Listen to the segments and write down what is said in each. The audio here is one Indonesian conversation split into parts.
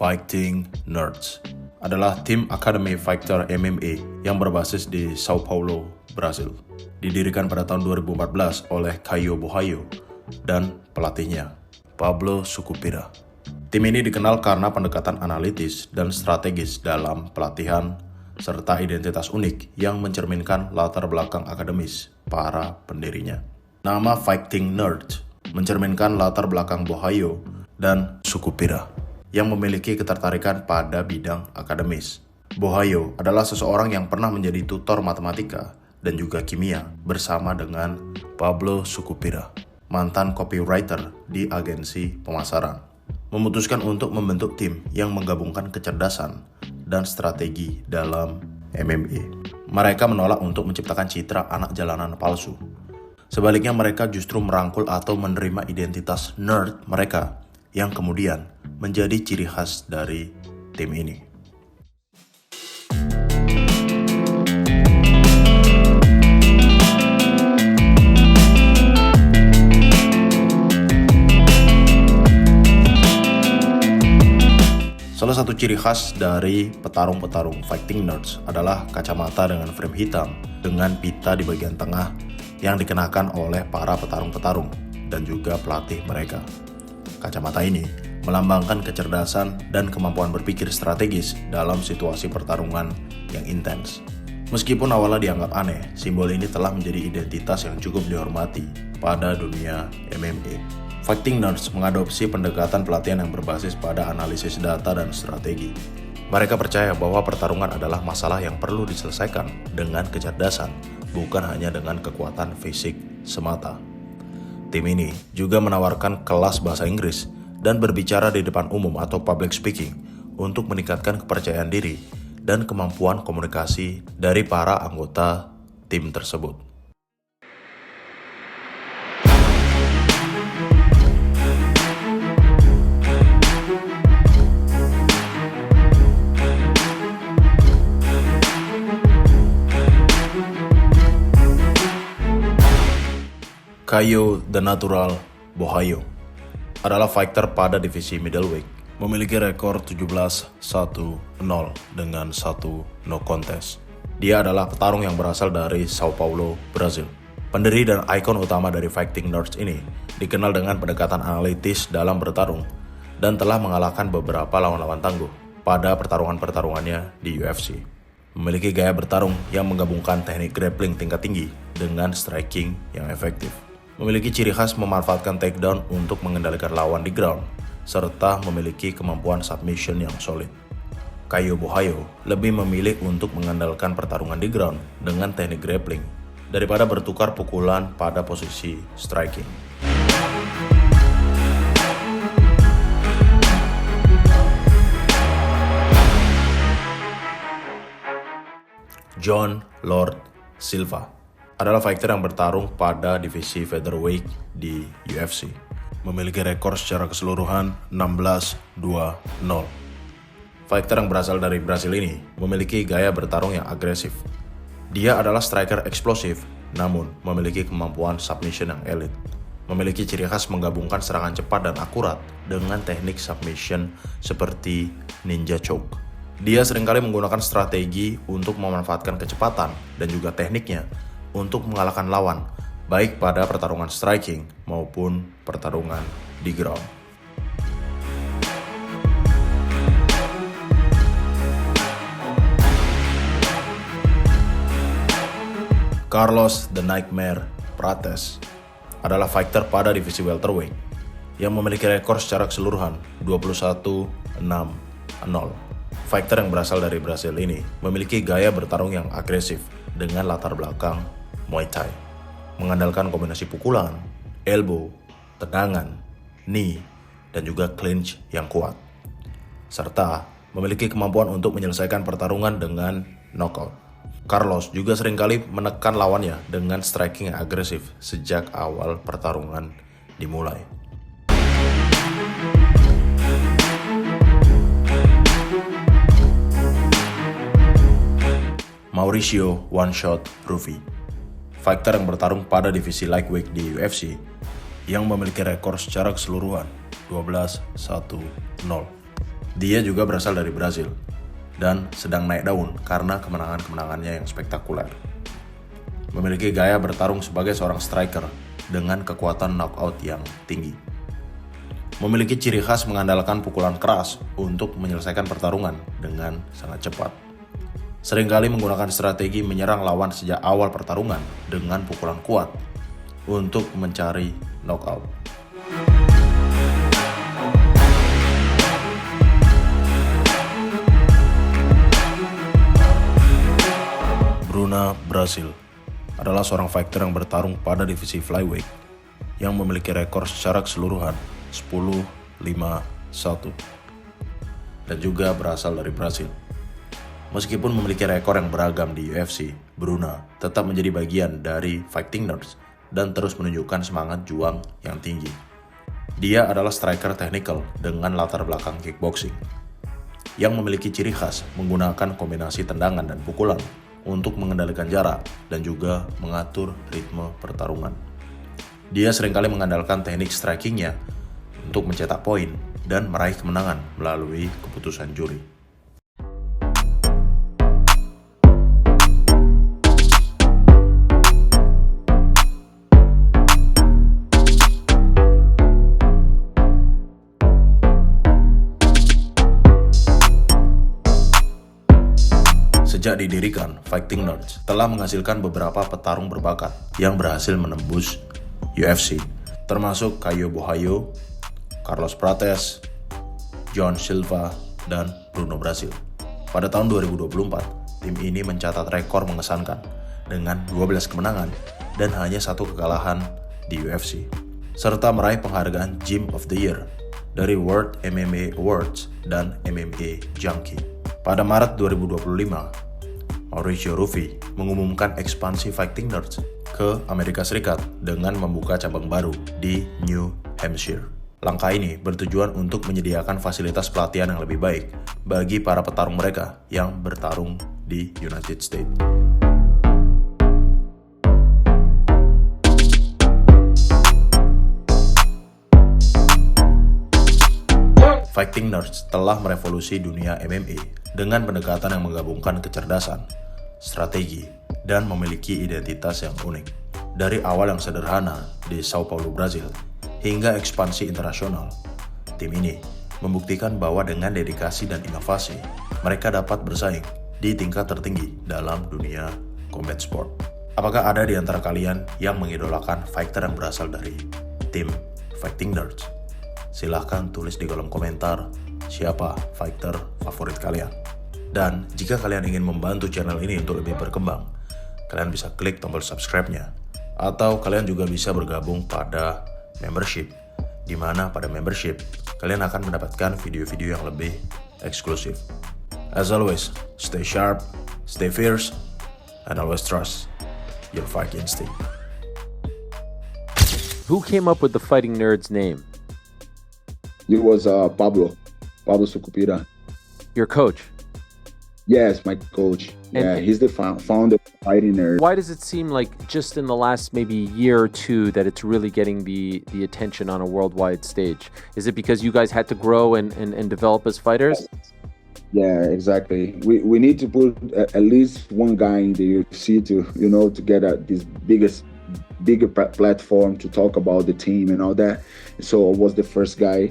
Fighting Nerds adalah tim Academy Fighter MMA yang berbasis di Sao Paulo, Brasil. Didirikan pada tahun 2014 oleh Caio Borralho dan pelatihnya, Pablo Sucupira. Tim ini dikenal karena pendekatan analitis dan strategis dalam pelatihan serta identitas unik yang mencerminkan latar belakang akademis para pendirinya. Nama Fighting Nerds mencerminkan latar belakang Borralho dan Sucupira yang memiliki ketertarikan pada bidang akademis. Borralho adalah seseorang yang pernah menjadi tutor matematika dan juga kimia bersama dengan Pablo Sucupira, mantan copywriter di agensi pemasaran, memutuskan untuk membentuk tim yang menggabungkan kecerdasan dan strategi dalam MMA. Mereka menolak untuk menciptakan citra anak jalanan palsu. Sebaliknya mereka justru merangkul atau menerima identitas nerd mereka yang kemudian menjadi ciri khas dari tim ini. Salah satu ciri khas dari petarung-petarung Fighting Nerds adalah kacamata dengan frame hitam dengan pita di bagian tengah yang dikenakan oleh para petarung-petarung dan juga pelatih mereka. Kacamata ini melambangkan kecerdasan dan kemampuan berpikir strategis dalam situasi pertarungan yang intens. Meskipun awalnya dianggap aneh, simbol ini telah menjadi identitas yang cukup dihormati pada dunia MMA. Fighting Nerds mengadopsi pendekatan pelatihan yang berbasis pada analisis data dan strategi. Mereka percaya bahwa pertarungan adalah masalah yang perlu diselesaikan dengan kecerdasan, bukan hanya dengan kekuatan fisik semata. Tim ini juga menawarkan kelas bahasa Inggris dan berbicara di depan umum atau public speaking untuk meningkatkan kepercayaan diri dan kemampuan komunikasi dari para anggota tim tersebut. Caio The Natural Borralho adalah fighter pada divisi middleweight, memiliki rekor 17-1-0 dengan 1 no contest. Dia adalah petarung yang berasal dari Sao Paulo, Brasil. Pendiri dan ikon utama dari Fighting Nerds ini dikenal dengan pendekatan analitis dalam bertarung dan telah mengalahkan beberapa lawan-lawan tangguh pada pertarungan-pertarungannya di UFC. Memiliki gaya bertarung yang menggabungkan teknik grappling tingkat tinggi dengan striking yang efektif. Memiliki ciri khas memanfaatkan takedown untuk mengendalikan lawan di ground, serta memiliki kemampuan submission yang solid. Caio Borralho lebih memilih untuk mengandalkan pertarungan di ground dengan teknik grappling daripada bertukar pukulan pada posisi striking. John Lord Silva adalah fighter yang bertarung pada divisi featherweight di UFC. Memiliki rekor secara keseluruhan 16-2-0. Fighter yang berasal dari Brasil ini memiliki gaya bertarung yang agresif. Dia adalah striker eksplosif, namun memiliki kemampuan submission yang elit. Memiliki ciri khas menggabungkan serangan cepat dan akurat dengan teknik submission seperti ninja choke. Dia seringkali menggunakan strategi untuk memanfaatkan kecepatan dan juga tekniknya untuk mengalahkan lawan, baik pada pertarungan striking maupun pertarungan di ground. Carlos The Nightmare Prates adalah fighter pada divisi welterweight yang memiliki rekor secara keseluruhan 21-6-0. Fighter yang berasal dari Brasil ini memiliki gaya bertarung yang agresif dengan latar belakang Muay Thai, mengandalkan kombinasi pukulan, elbow, tendangan, knee, dan juga clinch yang kuat, serta memiliki kemampuan untuk menyelesaikan pertarungan dengan knockout. Carlos juga seringkali menekan lawannya dengan striking yang agresif sejak awal pertarungan dimulai. Mauricio One Shot Rufy, fighter yang bertarung pada divisi lightweight di UFC yang memiliki rekor secara keseluruhan 12-1-0. Dia juga berasal dari Brasil dan sedang naik daun karena kemenangan-kemenangannya yang spektakuler. Memiliki gaya bertarung sebagai seorang striker dengan kekuatan knockout yang tinggi. Memiliki ciri khas mengandalkan pukulan keras untuk menyelesaikan pertarungan dengan sangat cepat. Seringkali menggunakan strategi menyerang lawan sejak awal pertarungan dengan pukulan kuat untuk mencari knockout. Bruna Brasil adalah seorang fighter yang bertarung pada divisi flyweight yang memiliki rekor secara keseluruhan 10-5-1 dan juga berasal dari Brasil. Meskipun memiliki rekor yang beragam di UFC, Bruna tetap menjadi bagian dari Fighting Nerds dan terus menunjukkan semangat juang yang tinggi. Dia adalah striker technical dengan latar belakang kickboxing yang memiliki ciri khas menggunakan kombinasi tendangan dan pukulan untuk mengendalikan jarak dan juga mengatur ritme pertarungan. Dia seringkali mengandalkan teknik strikingnya untuk mencetak poin dan meraih kemenangan melalui keputusan juri. Sejak didirikan, Fighting Nerds telah menghasilkan beberapa petarung berbakat yang berhasil menembus UFC, termasuk Caio Borralho, Carlos Prates, John Silva, dan Bruno Brasil. Pada tahun 2024, tim ini mencatat rekor mengesankan dengan 12 kemenangan dan hanya 1 kekalahan di UFC, serta meraih penghargaan Gym of the Year dari World MMA Awards dan MMA Junkie. Pada Maret 2025, Mauricio Ruffi mengumumkan ekspansi Fighting Nerds ke Amerika Serikat dengan membuka cabang baru di New Hampshire. Langkah ini bertujuan untuk menyediakan fasilitas pelatihan yang lebih baik bagi para petarung mereka yang bertarung di United States. Fighting Nerds telah merevolusi dunia MMA dengan pendekatan yang menggabungkan kecerdasan, strategi, dan memiliki identitas yang unik. Dari awal yang sederhana di Sao Paulo, Brasil, hingga ekspansi internasional, tim ini membuktikan bahwa dengan dedikasi dan inovasi, mereka dapat bersaing di tingkat tertinggi dalam dunia combat sport. Apakah ada di antara kalian yang mengidolakan fighter yang berasal dari tim Fighting Nerds? Silahkan tulis di kolom komentar siapa fighter favorit kalian. Dan jika kalian ingin membantu channel ini untuk lebih berkembang, kalian bisa klik tombol subscribe-nya. Atau kalian juga bisa bergabung pada membership, di mana pada membership kalian akan mendapatkan video-video yang lebih eksklusif. As always, stay sharp, stay fierce, and always trust your fight instinct. Who came up with the Fighting Nerds name? It was Pablo Sucupira. Your coach? Yes, my coach. Yeah, he's the founder of Fighting Nerds. Why does it seem like just in the last maybe year or two that it's really getting the attention on a worldwide stage? Is it because you guys had to grow and develop as fighters? Yeah, exactly. We need to put at least one guy in the UFC to get this bigger platform to talk about the team and all that. So I was the first guy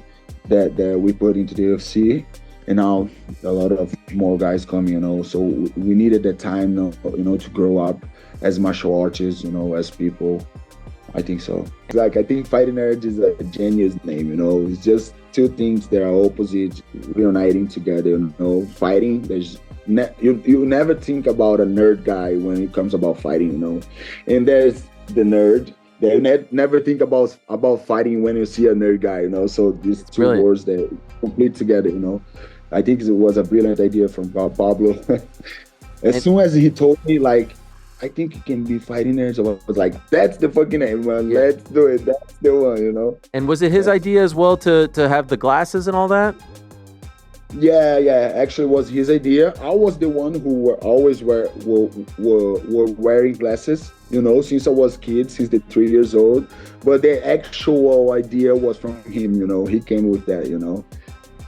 that we put into the UFC, and now a lot of more guys coming, so we needed that time, to grow up as martial artists, as people. I think so. I think Fighting Nerds is a genius name, it's just two things that are opposite reuniting together, fighting. You never think about a nerd guy when it comes about fighting, and there's the nerd. They never think about fighting when you see a nerd guy, So these two words that complete together, I think it was a brilliant idea from Pablo. Soon as he told me, I think it can be Fighting Nerds, I was like, that's the fucking name, man. Yeah. Let's do it. That's the one, And was it his idea as well to have the glasses and all that? Yeah. Actually, it was his idea. I was the one who always were wearing glasses, since I was kid, since the 3 years old. But the actual idea was from him, He came with that,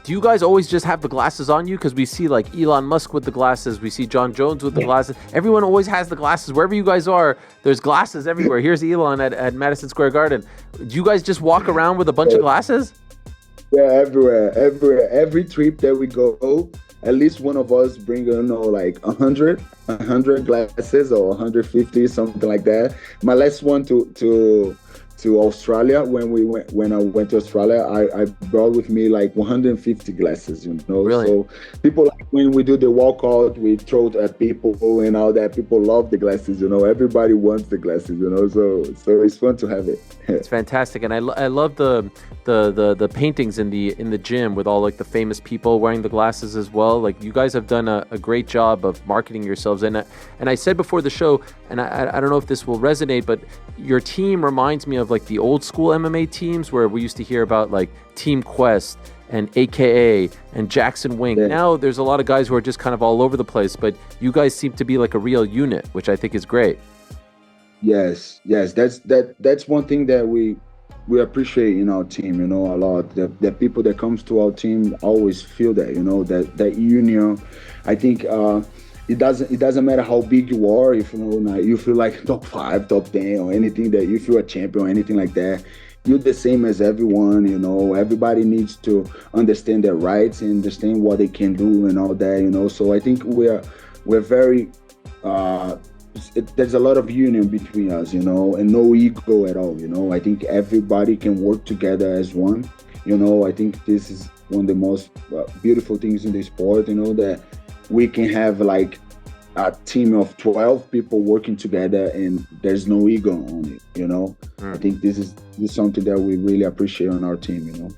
Do you guys always just have the glasses on you? Because we see like Elon Musk with the glasses, we see John Jones with the glasses. Everyone always has the glasses. Wherever you guys are, there's glasses everywhere. Here's Elon at Madison Square Garden. Do you guys just walk around with a bunch of glasses? Yeah, everywhere. Every trip that we go, at least one of us bring, like 100 glasses or 150, something like that. My last one to Australia, when I went to Australia, I brought with me like 150 glasses, Really? So people, like when we do the walkout, we throw it at people and all that. People love the glasses, everybody wants the glasses, so it's fun to have it. It's fantastic, and I love the paintings in the gym with all like the famous people wearing the glasses as well. Like you guys have done a great job of marketing yourselves, and I said before the show, and I don't know if this will resonate, but your team reminds me of like the old school MMA teams where we used to hear about like Team Quest and AKA and Jackson Wink. Yeah. Now there's a lot of guys who are just kind of all over the place, but you guys seem to be like a real unit, which I think is great. Yes, that's one thing that we appreciate in our team, a lot. The people that comes to our team always feel that, that union. I think it doesn't matter how big you are, if you feel like top 5, top 10 or anything, that you feel a champion or anything like that. You're the same as everyone, everybody needs to understand their rights and understand what they can do and all that, so I think we're very there's a lot of union between us, and no ego at all. I think everybody can work together as one. I think this is one of the most beautiful things in the sport, that we can have like a team of 12 people working together and there's no ego on it, I think this is something that we really appreciate on our team,